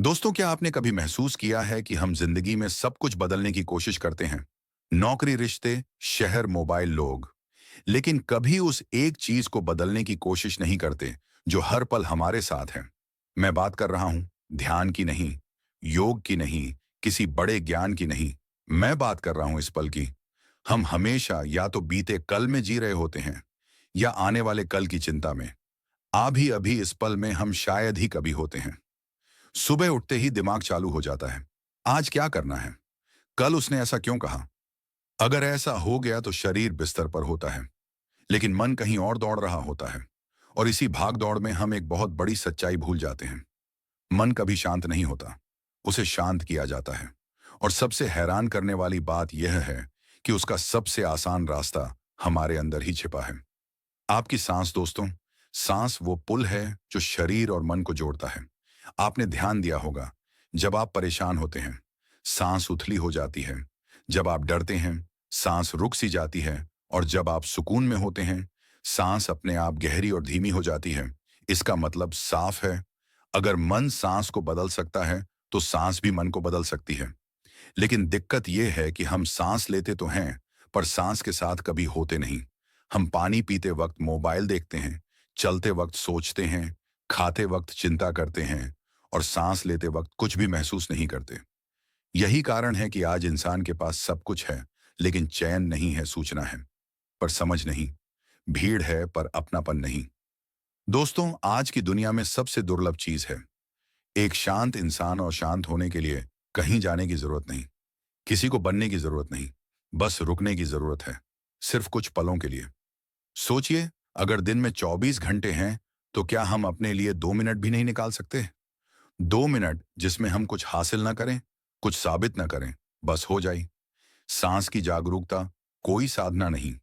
दोस्तों, क्या आपने कभी महसूस किया है कि हम जिंदगी में सब कुछ बदलने की कोशिश करते हैं? नौकरी, रिश्ते, शहर, मोबाइल, लोग। लेकिन कभी उस एक चीज को बदलने की कोशिश नहीं करते जो हर पल हमारे साथ है। मैं बात कर रहा हूं ध्यान की नहीं, योग की नहीं, किसी बड़े ज्ञान की नहीं। मैं बात कर रहा हूं इस पल की। हम हमेशा या तो बीते कल में जी रहे होते हैं या आने वाले कल की चिंता में। अभी अभी इस पल में हम शायद ही कभी होते हैं। सुबह उठते ही दिमाग चालू हो जाता है। आज क्या करना है? कल उसने ऐसा क्यों कहा? अगर ऐसा हो गया तो शरीर बिस्तर पर होता है, लेकिन मन कहीं और दौड़ रहा होता है। और इसी भाग दौड़ में हम एक बहुत बड़ी सच्चाई भूल जाते हैं। मन कभी शांत नहीं होता, उसे शांत किया जाता है। और सबसे हैरान करने वाली बात यह है कि उसका सबसे आसान रास्ता हमारे अंदर ही छिपा है। आपकी सांस दोस्तों, सांस वो पुल है जो शरीर और मन को जोड़ता है। आपने ध्यान दिया होगा, जब आप परेशान होते हैं, सांस उथली हो जाती है। जब आप डरते हैं, सांस रुक सी जाती है। और जब आप सुकून में होते हैं, सांस अपने आप गहरी और धीमी हो जाती है। इसका मतलब साफ है, अगर मन सांस को बदल सकता है, तो सांस भी मन को बदल सकती है। लेकिन दिक्कत यह है कि हम सांस लेते तो हैं, पर सांस के साथ कभी होते नहीं। हम पानी पीते वक्त मोबाइल देखते हैं, चलते वक्त सोचते हैं, खाते वक्त चिंता करते हैं, और सांस लेते वक्त कुछ भी महसूस नहीं करते। यही कारण है कि आज इंसान के पास सब कुछ है, लेकिन चैन नहीं है, सूचना है पर समझ नहीं, भीड़ है पर अपनापन नहीं। दोस्तों, आज की दुनिया में सबसे दुर्लभ चीज है एक शांत इंसान। और शांत होने के लिए कहीं जाने की जरूरत नहीं, किसी को बनने की जरूरत नहीं, बस रुकने की जरूरत है, सिर्फ कुछ पलों के लिए। सोचिए, अगर दिन में 24 घंटे हैं, तो क्या हम अपने लिए 2 मिनट भी नहीं निकाल सकते? 2 मिनट जिसमें हम कुछ हासिल ना करें, कुछ साबित ना करें, बस हो जाए। सांस की जागरूकता कोई साधना नहीं,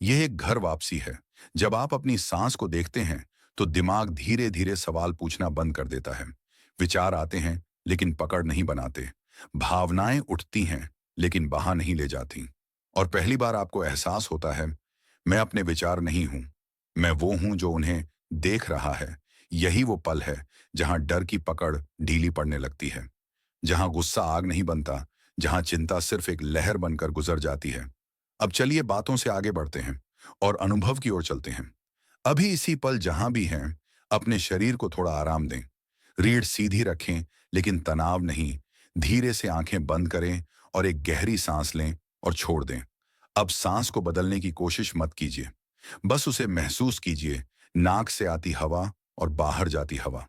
यह एक घर वापसी है। जब आप अपनी सांस को देखते हैं, तो दिमाग धीरे धीरे सवाल पूछना बंद कर देता है। विचार आते हैं, लेकिन पकड़ नहीं बनाते। भावनाएं उठती हैं, लेकिन बहा नहीं ले जाती। और पहली बार आपको एहसास होता है, मैं अपने विचार नहीं हूं, मैं वो हूं जो उन्हें देख रहा है। यही वो पल है जहां डर की पकड़ ढीली पड़ने लगती है, जहां गुस्सा आग नहीं बनता, जहां चिंता सिर्फ एक लहर बनकर गुजर जाती है। अब चलिए बातों से आगे बढ़ते हैं और अनुभव की ओर चलते हैं। अभी इसी पल जहां भी हैं, अपने शरीर को थोड़ा आराम दें। रीढ़ सीधी रखें, लेकिन तनाव नहीं। धीरे से आंखें बंद करें और एक गहरी सांस लें और छोड़ दें। अब सांस को बदलने की कोशिश मत कीजिए, बस उसे महसूस कीजिए। नाक से आती हवा और बाहर जाती हवा।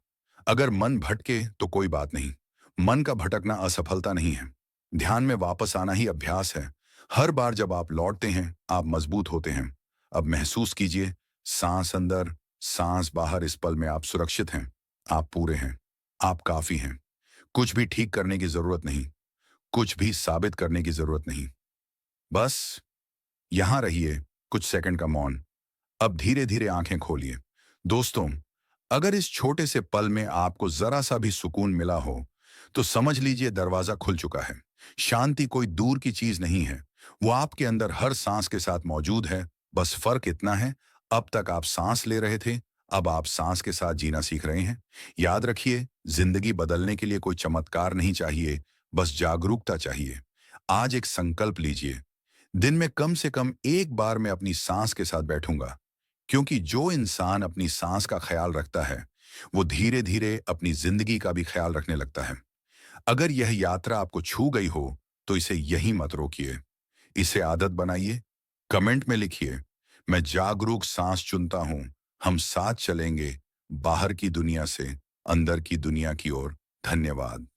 अगर मन भटके तो कोई बात नहीं, मन का भटकना असफलता नहीं है, ध्यान में वापस आना ही अभ्यास है। हर बार जब आप लौटते हैं, आप मजबूत होते हैं। अब महसूस कीजिए, सांस अंदर, सांस बाहर। इस पल में आप सुरक्षित हैं, आप पूरे हैं, आप काफी हैं। कुछ भी ठीक करने की जरूरत नहीं, कुछ भी साबित करने की जरूरत नहीं। बस यहां रहिए, कुछ सेकंड का मौन। अब धीरे धीरे आंखें खोलिए। दोस्तों, अगर इस छोटे से पल में आपको जरा सा भी सुकून मिला हो, तो समझ लीजिए दरवाजा खुल चुका है। शांति कोई दूर की चीज नहीं है, वो आपके अंदर हर सांस के साथ मौजूद है। बस फर्क इतना है, अब तक आप सांस ले रहे थे, अब आप सांस के साथ जीना सीख रहे हैं। याद रखिए, जिंदगी बदलने के लिए कोई चमत्कार नहीं चाहिए, बस जागरूकता चाहिए। आज एक संकल्प लीजिए, दिन में कम से कम एक बार मैं अपनी सांस के साथ बैठूंगा। क्योंकि जो इंसान अपनी सांस का ख्याल रखता है, वो धीरे धीरे अपनी जिंदगी का भी ख्याल रखने लगता है। अगर यह यात्रा आपको छू गई हो, तो इसे यहीं मत रोकिए, इसे आदत बनाइए। कमेंट में लिखिए, मैं जागरूक सांस चुनता हूं। हम साथ चलेंगे, बाहर की दुनिया से अंदर की दुनिया की ओर। धन्यवाद।